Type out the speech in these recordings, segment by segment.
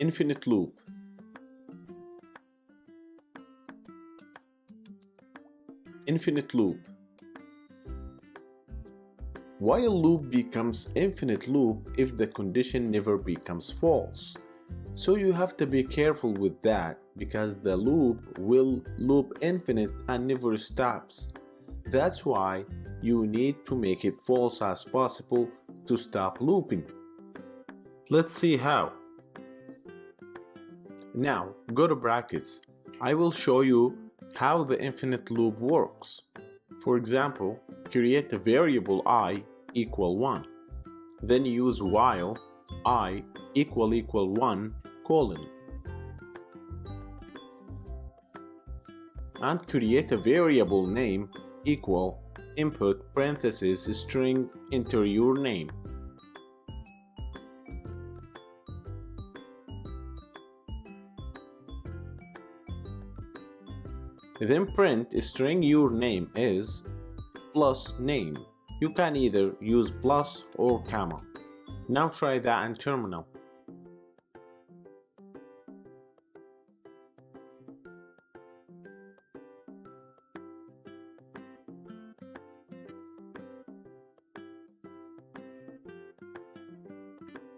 Infinite loop. Infinite loop. While loop becomes infinite loop if the condition never becomes false. So you have to be careful with that because the loop will loop infinite and never stops. That's why you need to make it false as possible to stop looping. Let's see how. Now go to brackets. I will show you how the infinite loop works. For example, create a variable I equal 1. Then use while I equal 1 colon. And create a variable name equal input parenthesis string enter your name. Then print string your name is plus name. You can either use plus or comma. Now try that in terminal.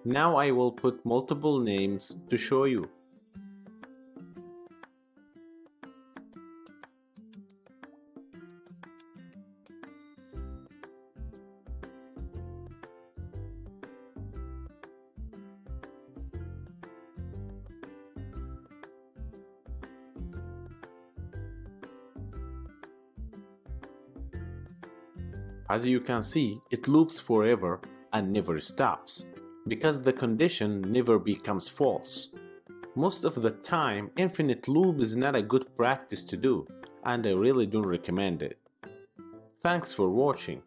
Now I will put multiple names to show you. As you can see, it loops forever and never stops, because the condition never becomes false. Most of the time, infinite loop is not a good practice to do, and I really don't recommend it. Thanks for watching.